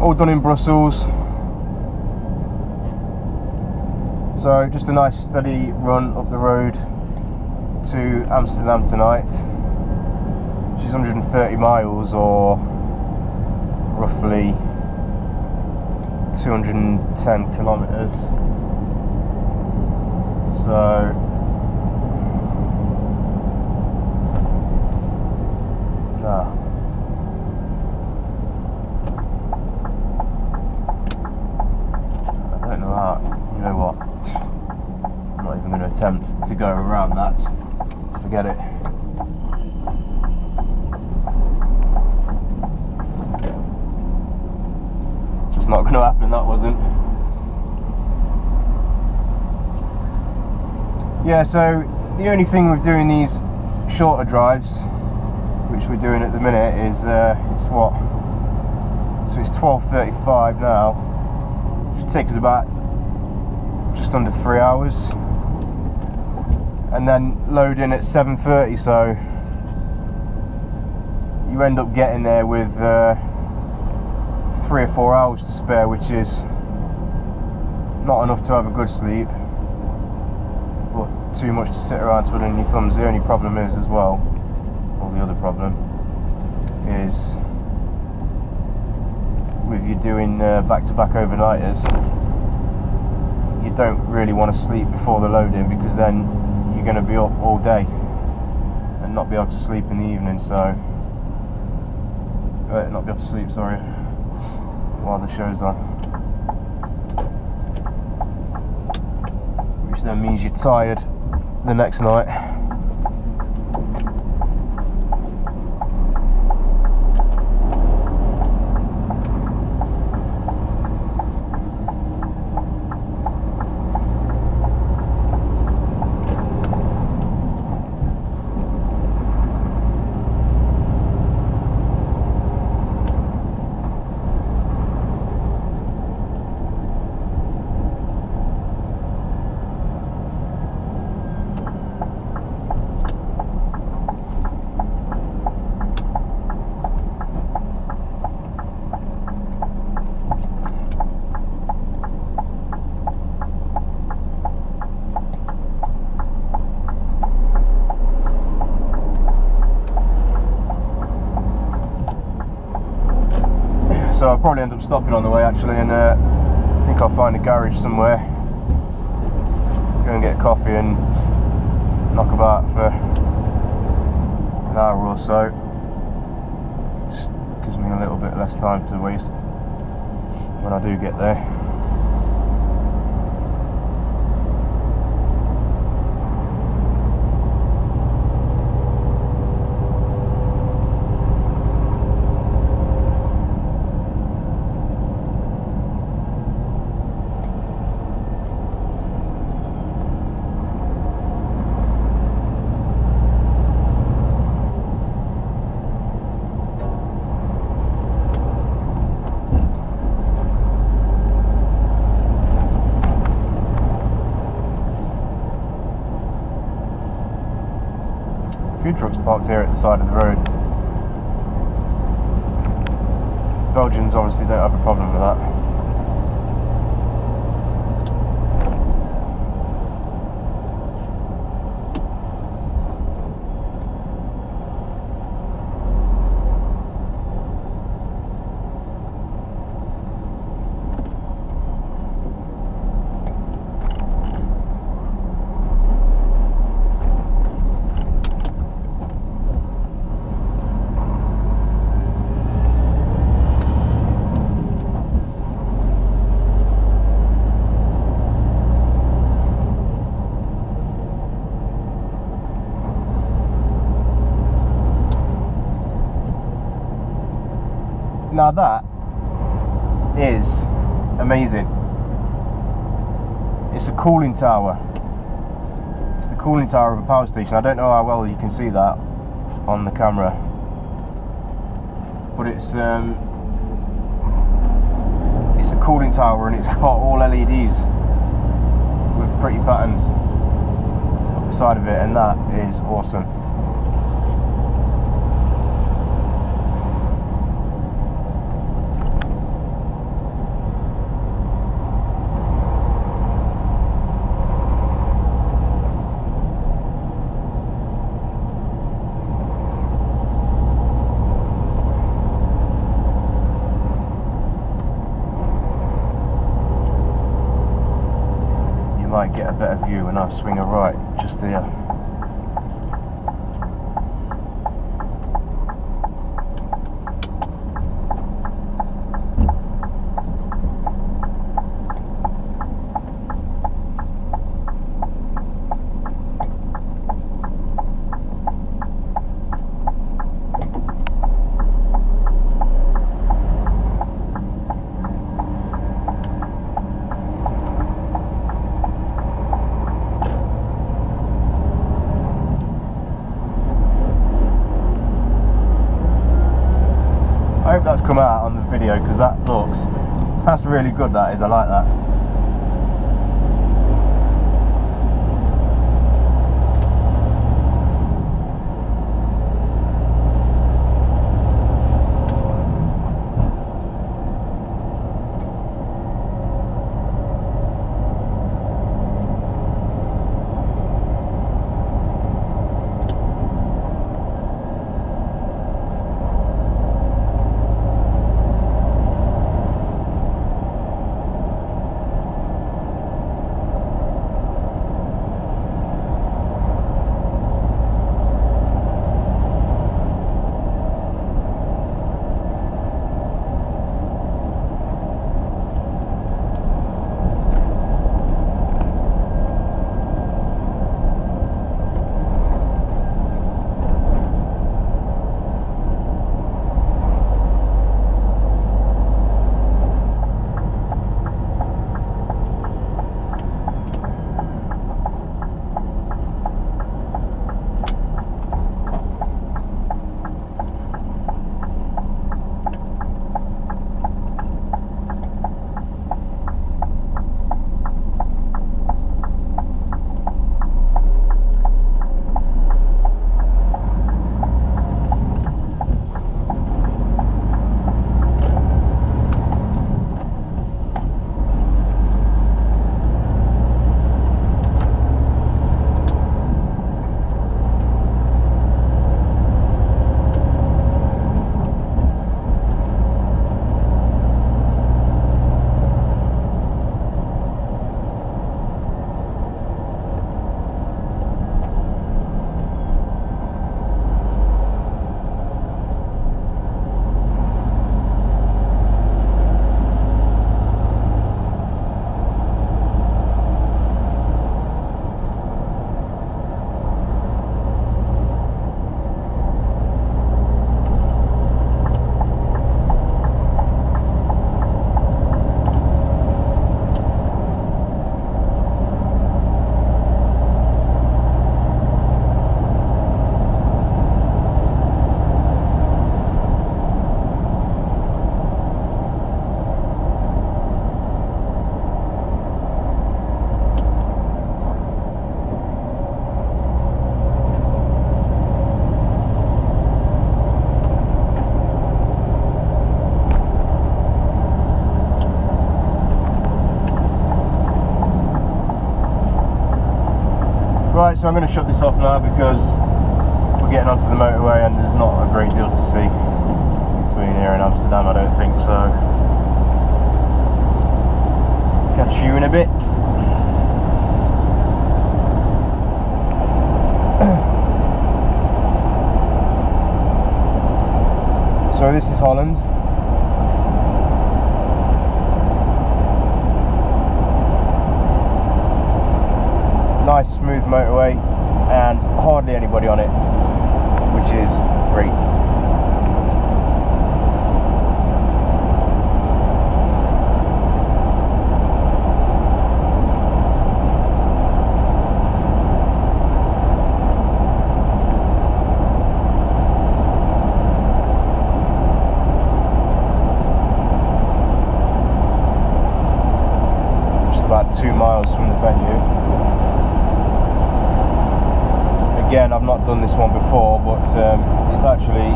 all done in Brussels. So just a nice steady run up the road to Amsterdam tonight, which is 130 miles or roughly 210 kilometers. So no. I don't know how, you know what, I'm not even going to attempt to go around that, forget it. Just not going to happen, that wasn't. Yeah, so the only thing with doing these shorter drives, which we're doing at the minute, is it's what? So it's 12:35 now. Should take us about just under 3 hours, and then load in at 7:30. So you end up getting there with 3 or 4 hours to spare, which is not enough to have a good sleep, but too much to sit around twiddling your thumbs. The only problem is as well, or the other problem is, with you doing back-to-back overnighters, you don't really want to sleep before the load-in, because then you're going to be up all day and not be able to sleep in the evening. So not be able to sleep, sorry, while the show's on, which then means you're tired the next night. So I'll probably end up stopping on the way actually, and I think I'll find a garage somewhere, go and get a coffee and knock about for an hour or so. Just gives me a little bit less time to waste when I do get there. Few trucks parked here at the side of the road. Belgians obviously don't have a problem with that. Now that is amazing. It's a cooling tower. It's the cooling tower of a power station. I don't know how well you can see that on the camera, but it's a cooling tower, and it's got all LEDs with pretty patterns up the side of it, and that is awesome. get a better view when I swing a right just here. I hope that's come out on the video, because that's really good, that is. I like that. Right, so I'm going to shut this off now, because we're getting onto the motorway and there's not a great deal to see between here and Amsterdam, I don't think, so catch you in a bit. So this is Holland. Nice smooth motorway and hardly anybody on it, which is great. Just about 2 miles from the venue. Again, I've not done this one before, but it's actually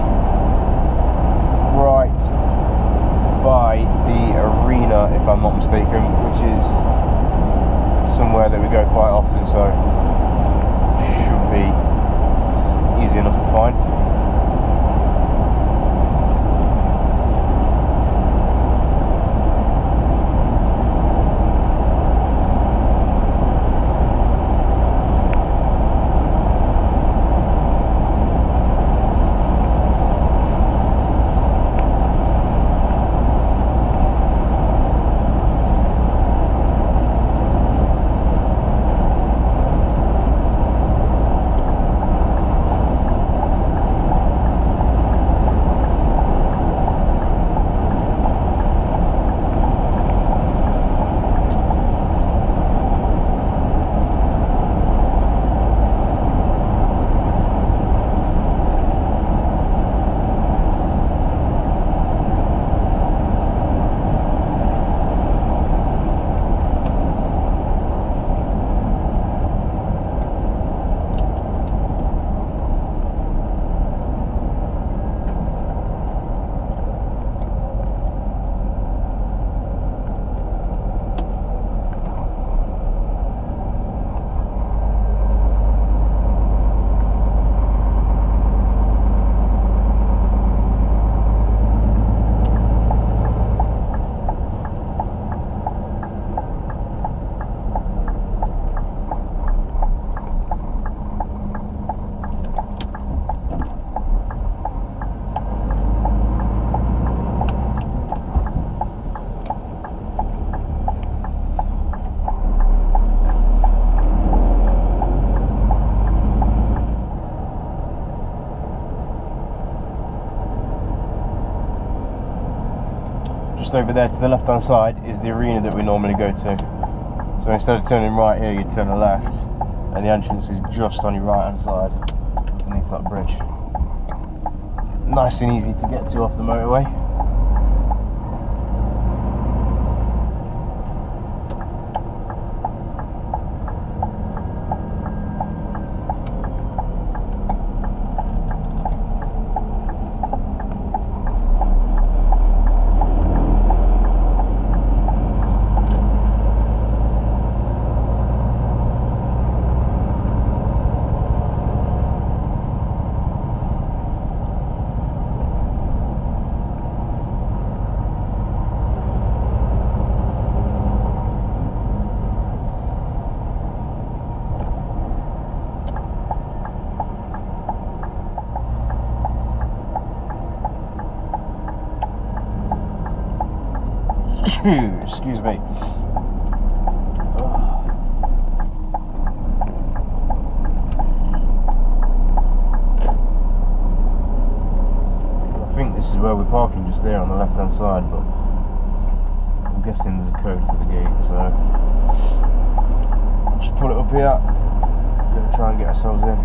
right by the arena, if I'm not mistaken, which is somewhere that we go quite often, so should be easy enough to find. just over there to the left hand side is the arena that we normally go to. So instead of turning right here, you turn left, and the entrance is just on your right hand side underneath that bridge. Nice and easy to get to off the motorway. Excuse me. I think this is where we're parking, just there on the left hand side, but I'm guessing there's a code for the gate, so just pull it up here. We're going to try and get ourselves in.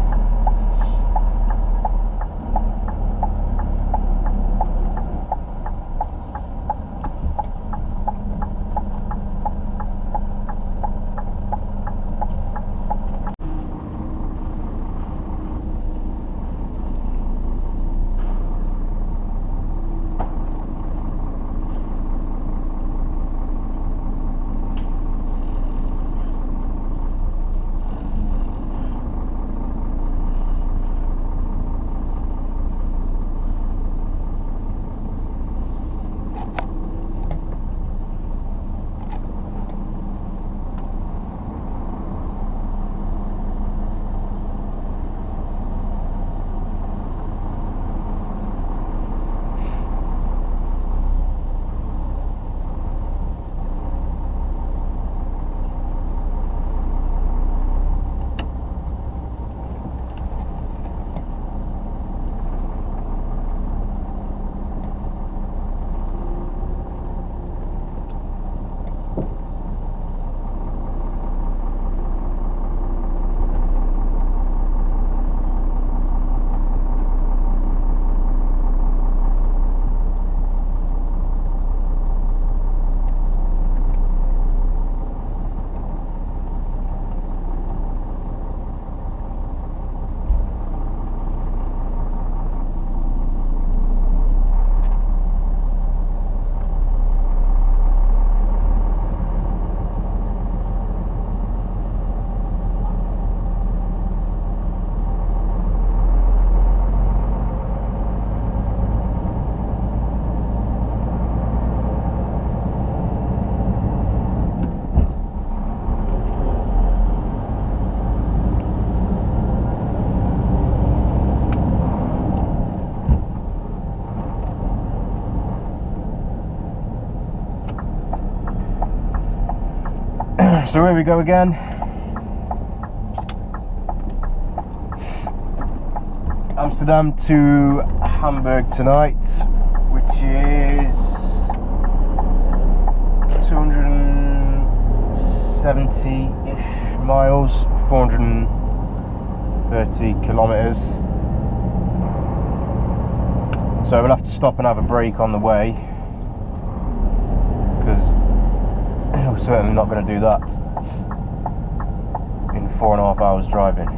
So here we go again. Amsterdam to Hamburg tonight, which is 270-ish miles, 430 kilometers. So we'll have to stop and have a break on the way, because we're certainly not going to do that in 4.5 hours driving.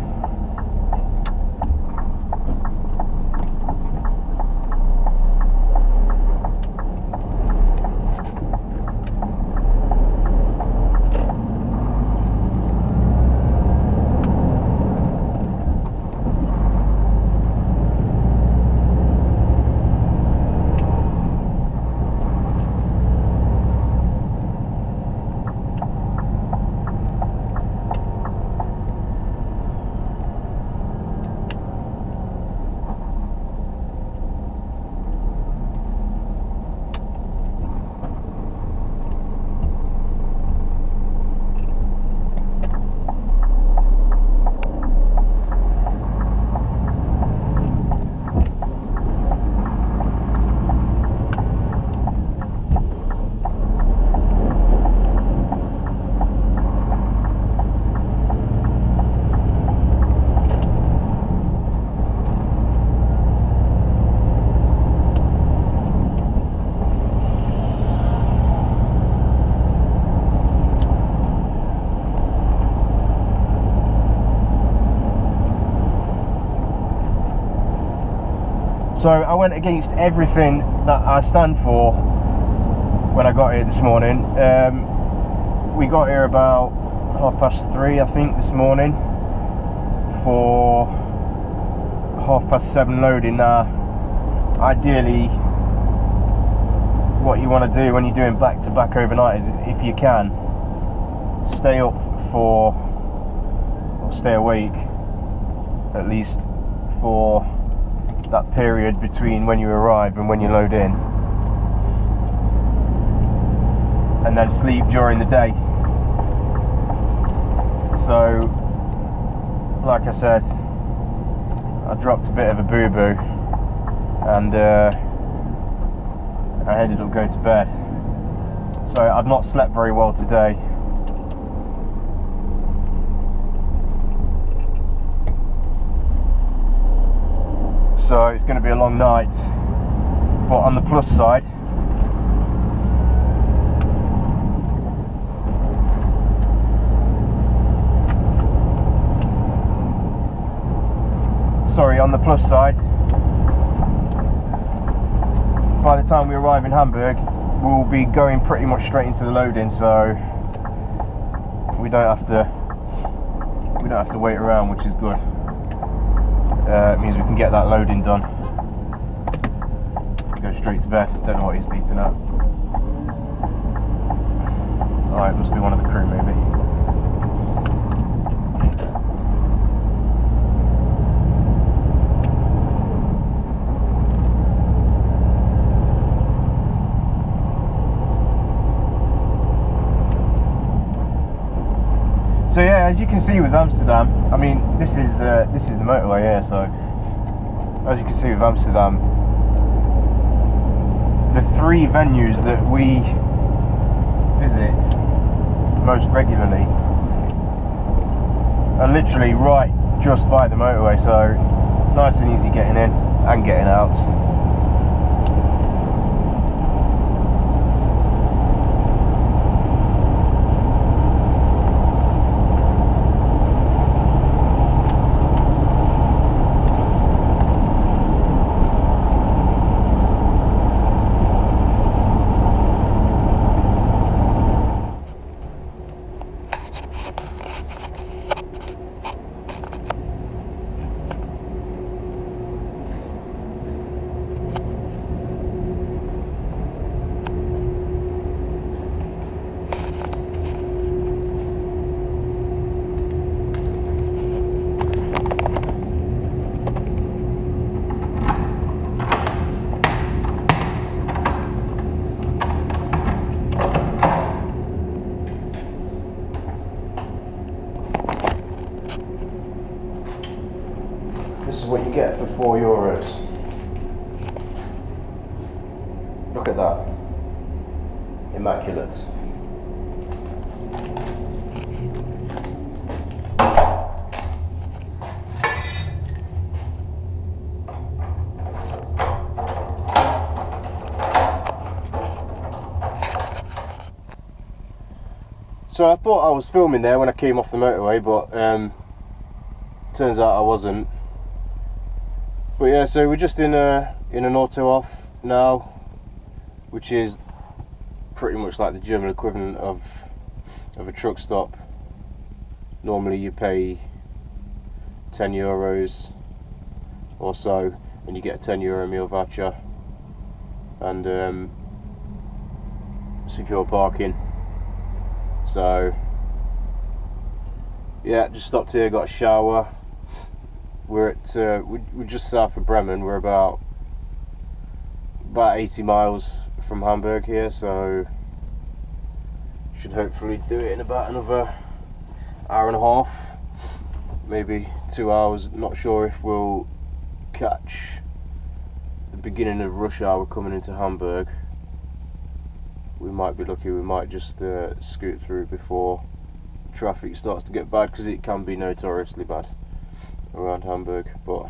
So I went against everything that I stand for when I got here this morning. We got here about 3:30, I think, this morning for 7:30 loading. Now, ideally, what you want to do when you're doing back-to-back overnight is, if you can, stay up for, or stay awake at least for that period between when you arrive and when you load in, and then sleep during the day. So, like I said, I dropped a bit of a boo-boo, and I ended up going to bed. So I've not slept very well today. So it's going to be a long night, but on the plus side, by the time we arrive in Hamburg, we'll be going pretty much straight into the loading, so we don't have to wait around, which is good. It means we can get that loading done. Go straight to bed. Don't know what he's beeping at. Alright, must be one of the crew maybe. So yeah, as you can see with Amsterdam, I mean, this is the motorway here. So as you can see with Amsterdam, the 3 venues that we visit most regularly are literally right just by the motorway. So nice and easy getting in and getting out. This is what you get for €4. Look at that. Immaculate. So I thought I was filming there when I came off the motorway, but turns out I wasn't. But yeah, so we're just in an auto off now, which is pretty much like the German equivalent of a truck stop. Normally you pay €10 or so, and you get a €10 meal voucher and secure parking. So yeah, just stopped here, got a shower. We're at we're just south of Bremen. We're about 80 miles from Hamburg here, so should hopefully do it in about another hour and a half, maybe 2 hours. Not sure if we'll catch the beginning of rush hour coming into Hamburg. We might be lucky. We might just scoot through before traffic starts to get bad, because it can be notoriously bad around Hamburg. But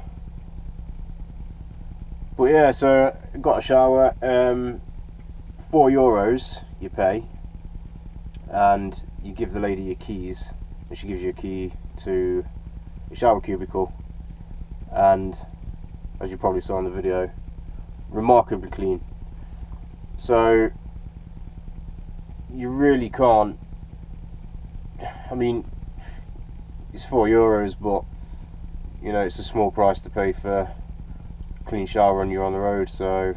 yeah, so got a shower. €4 you pay, and you give the lady your keys, and she gives you a key to your shower cubicle, and as you probably saw in the video, remarkably clean. So you really can't, I mean, it's €4, but you know, it's a small price to pay for a clean shower when you're on the road, so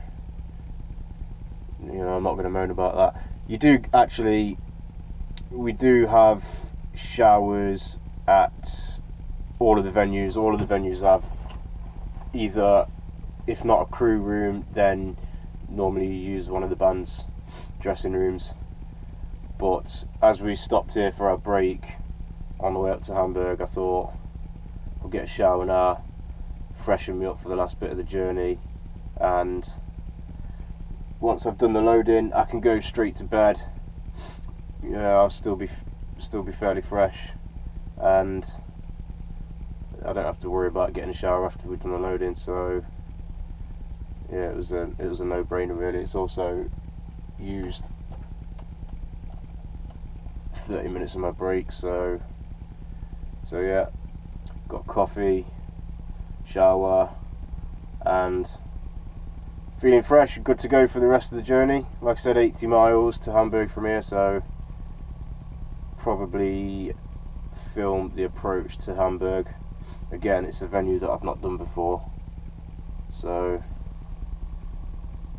you know, I'm not going to moan about that. You do actually, we do have showers at all of the venues. All of the venues have either, if not a crew room, then normally you use one of the band's dressing rooms. But as we stopped here for our break on the way up to Hamburg, I thought I'll get a shower now, freshen me up for the last bit of the journey, and once I've done the loading I can go straight to bed. You know, I'll still be fairly fresh, and I don't have to worry about getting a shower after we've done the loading. So yeah, it was a no-brainer really. It's also used 30 minutes of my break, so yeah, got coffee, shower, and feeling fresh, good to go for the rest of the journey. Like I said, 80 miles to Hamburg from here, so probably film the approach to Hamburg. Again, it's a venue that I've not done before, so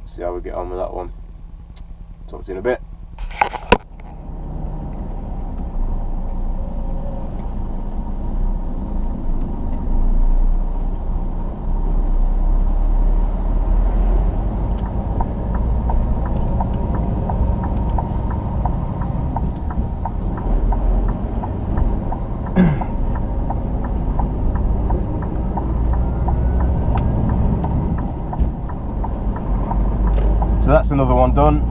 see how we get on with that one. Talk to you in a bit. So that's another one done.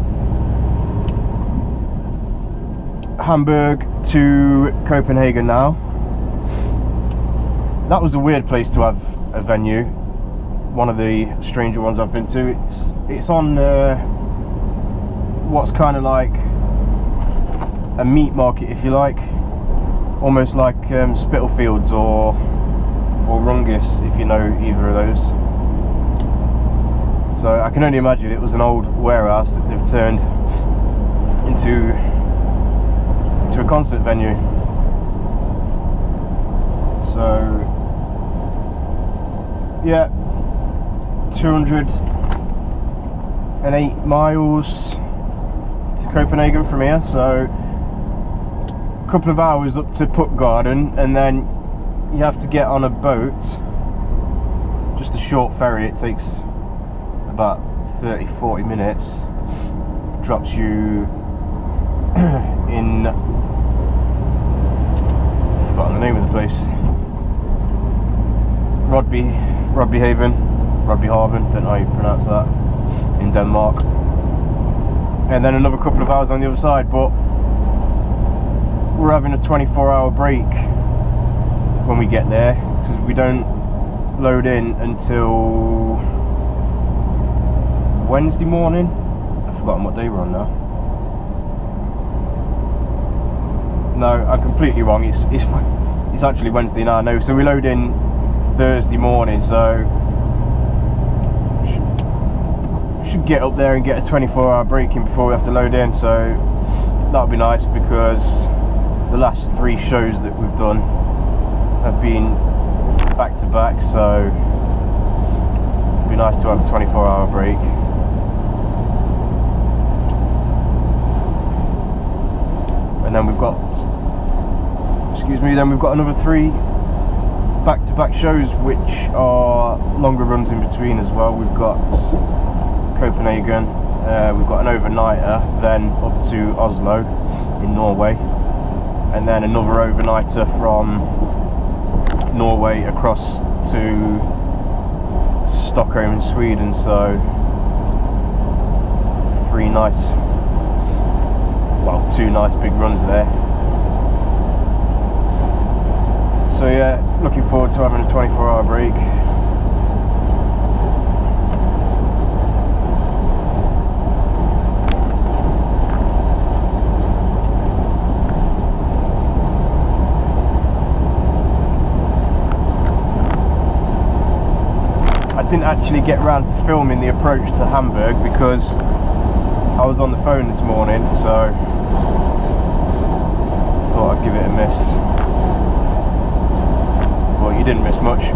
Hamburg to Copenhagen now. That was a weird place to have a venue. One of the stranger ones I've been to. It's on what's kind of like a meat market, if you like, almost like Spitalfields or Rungis, if you know either of those. So I can only imagine it was an old warehouse that they've turned into a concert venue. So yeah, 208 miles to Copenhagen from here, so a couple of hours up to Puttgarden, and then you have to get on a boat, just a short ferry. It takes about 30-40 minutes, drops you in, I've forgotten the name of the place, Rodbyhaven, don't know how you pronounce that, in Denmark, and then another couple of hours on the other side. But we're having a 24-hour break when we get there, because we don't load in until Wednesday morning. I've forgotten what day we're on now. No, I'm completely wrong. It's actually Wednesday now. No, so we load in Thursday morning, so should get up there and get a 24-hour break in before we have to load in. So that'll be nice, because the last 3 shows that we've done have been back to back, so it'd be nice to have a 24-hour break. And then we've got, then we've got another 3 back-to-back shows, which are longer runs in between as well. We've got Copenhagen, we've got an overnighter, then up to Oslo in Norway, and then another overnighter from Norway across to Stockholm in Sweden. So 2 nice big runs there. So yeah, looking forward to having a 24-hour break. I didn't actually get round to filming the approach to Hamburg because I was on the phone this morning, so thought I'd give it a miss. Well, you didn't miss much.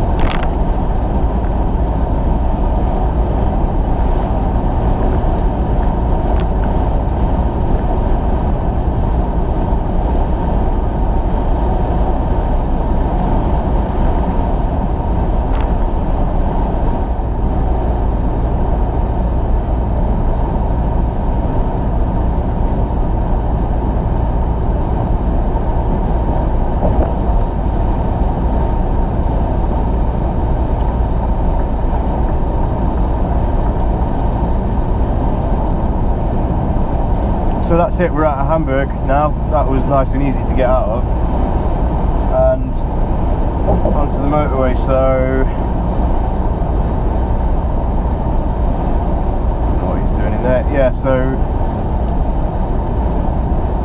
So that's it, we're out of Hamburg now. That was nice and easy to get out of. And onto the motorway, so don't know what he's doing in there. Yeah, so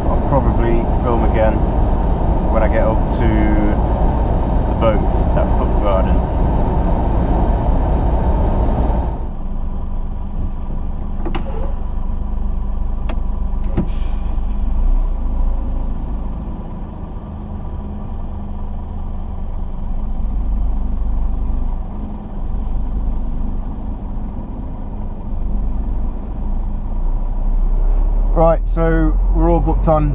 I'll probably film again when I get up to the boat at Puttgarden. Right, so we're all booked on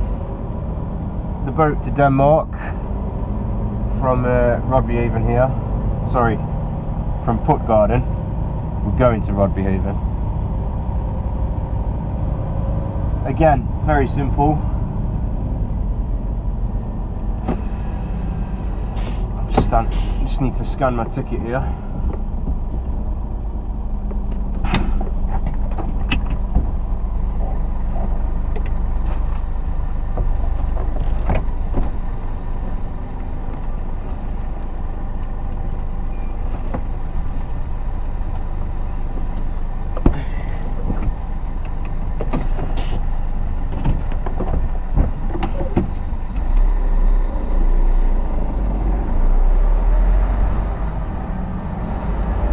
the boat to Denmark from Rodbyhaven here. Sorry, from Puttgarden. We're going to Rodbyhaven. Again, very simple. I just need to scan my ticket here.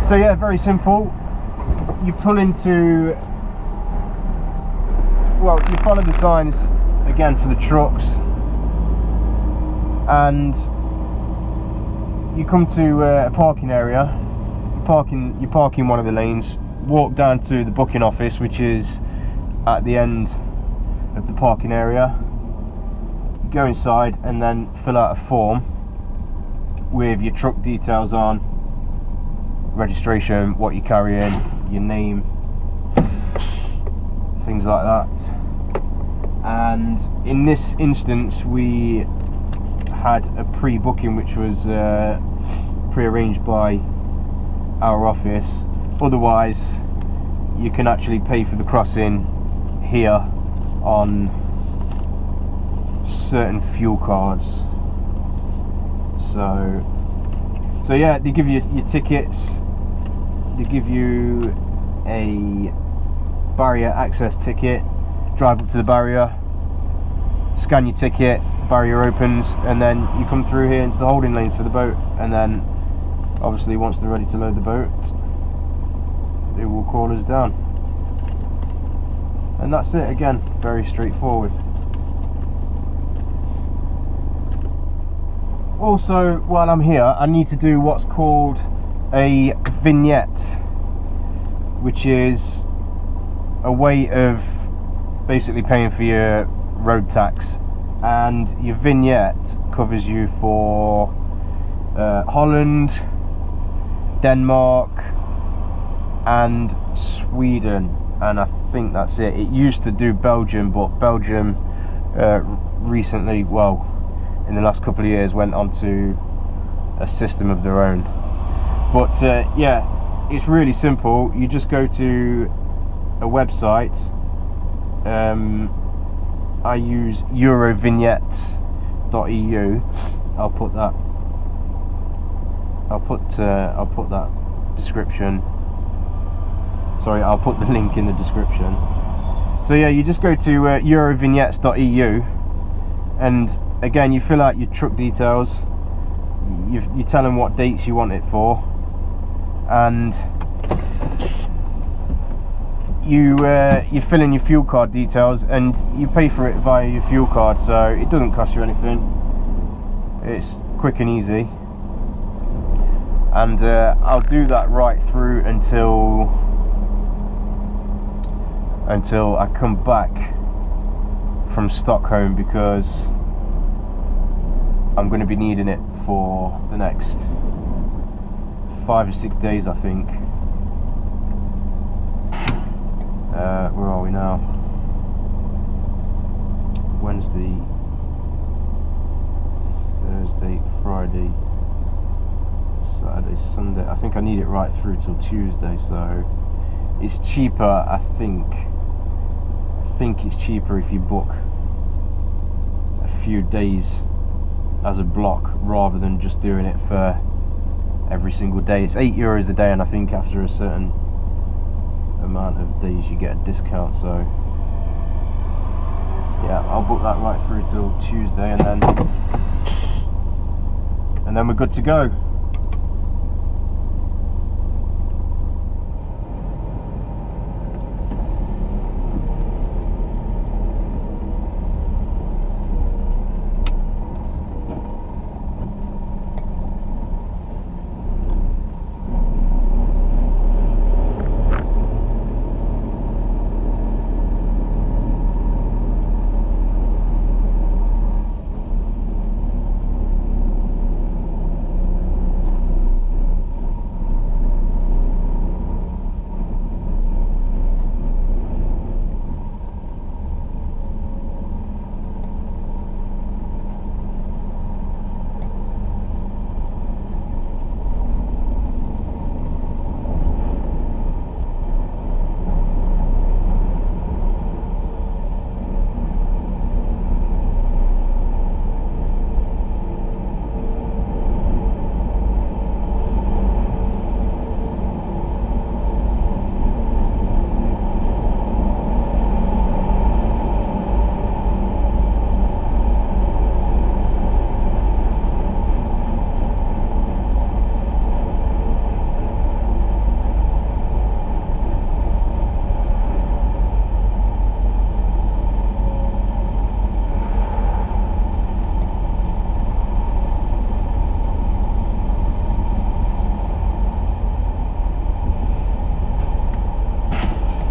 So yeah, very simple. You pull into, well, you follow the signs again for the trucks, and you come to a parking area. You park in one of the lanes, walk down to the booking office, which is at the end of the parking area. You go inside and then fill out a form with your truck details on, registration, what you're carrying, your name, things like that. And in this instance we had a pre-booking which was pre-arranged by our office. Otherwise you can actually pay for the crossing here on certain fuel cards. So yeah, they give you your tickets, they give you a barrier access ticket, drive up to the barrier, scan your ticket, barrier opens, and then you come through here into the holding lanes for the boat, and then obviously once they're ready to load the boat, they will call us down. And that's it, again, very straightforward. Also, while I'm here, I need to do what's called a vignette, which is a way of basically paying for your road tax. And your vignette covers you for Holland, Denmark and Sweden, and I think that's it. It used to do Belgium, but Belgium recently, well, in the last couple of years, went on to a system of their own. But yeah, it's really simple. You just go to a website. I use eurovignettes.eu. I'll put that description. Sorry, I'll put the link in the description. So yeah, you just go to eurovignettes.eu, and again, you fill out your truck details. You tell them what dates you want it for, and you fill in your fuel card details and you pay for it via your fuel card, so it doesn't cost you anything. It's quick and easy, and I'll do that right through until I come back from Stockholm, because I'm going to be needing it for the next 5 or 6 days, I think. Where are we now? Wednesday, Thursday, Friday, Saturday, Sunday. I think I need it right through till Tuesday, so it's cheaper, I think it's cheaper if you book a few days as a block rather than just doing it for every single day. It's €8 a day, and I think after a certain amount of days you get a discount, so yeah, I'll book that right through till Tuesday, and then we're good to go.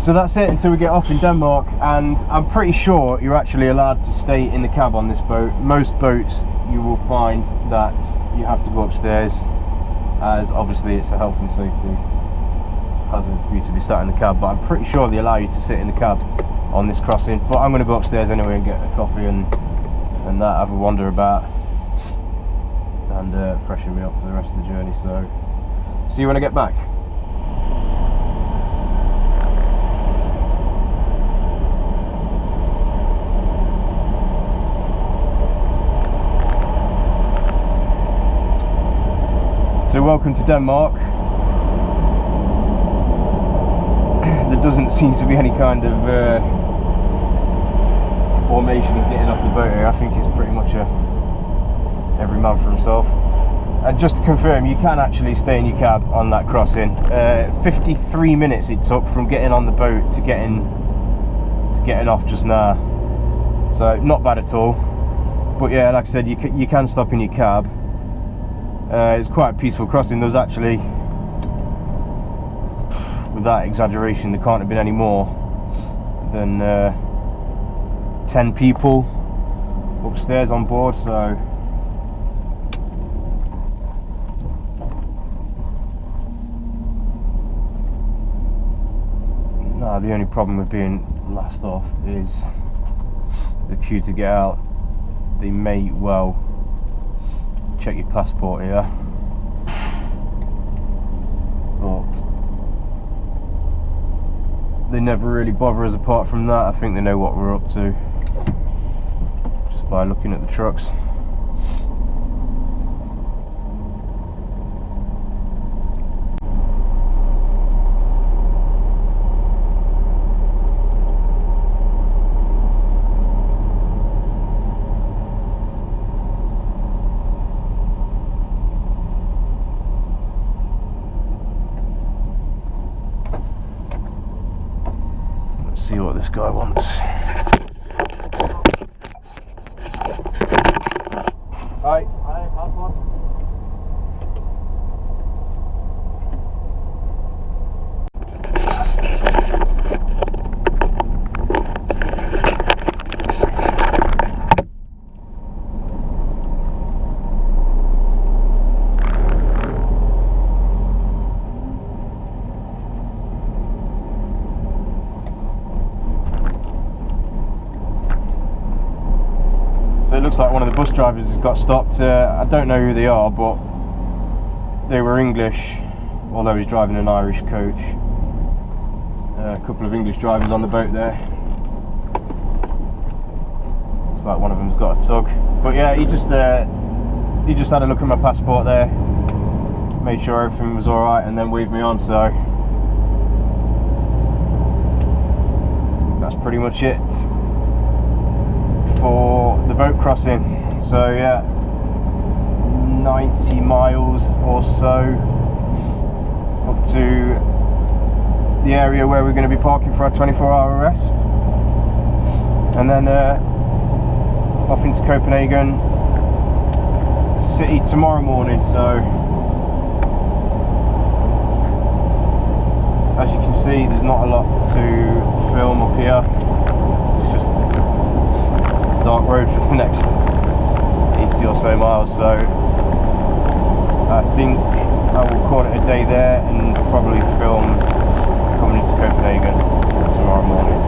So that's it until we get off in Denmark, and I'm pretty sure you're actually allowed to stay in the cab on this boat. Most boats you will find that you have to go upstairs, as obviously it's a health and safety hazard for you to be sat in the cab, but I'm pretty sure they allow you to sit in the cab on this crossing. But I'm going to go upstairs anyway and get a coffee and that, have a wander about, and freshen me up for the rest of the journey. So see you when I get back. So welcome to Denmark. There doesn't seem to be any kind of formation of getting off the boat here. I think it's pretty much every man for himself. And just to confirm, you can actually stay in your cab on that crossing. 53 minutes it took from getting on the boat to getting off just now. So not bad at all. But yeah, like I said, you can stop in your cab. It's quite a peaceful crossing. There was actually, without exaggeration, there can't have been any more than 10 people upstairs on board, so no, the only problem with being last off is the queue to get out. They may well check your passport here, but they never really bother us apart from that. I think they know what we're up to just by looking at the trucks. see what this guy wants. Hi. Hi, passport. So it looks like one of the bus drivers has got stopped. I don't know who they are, but they were English, although he's driving an Irish coach. A couple of English drivers on the boat there. Looks like one of them's got a tug. But yeah, he just had a look at my passport there, made sure everything was alright, and then waved me on. So that's pretty much it for the boat crossing. So yeah, 90 miles or so up to the area where we're going to be parking for our 24-hour rest, and then off into Copenhagen city tomorrow morning. So as you can see, there's not a lot to film up here. It's just dark road for the next 80 or so miles. So I think I will call it a day there and probably film coming into Copenhagen tomorrow morning.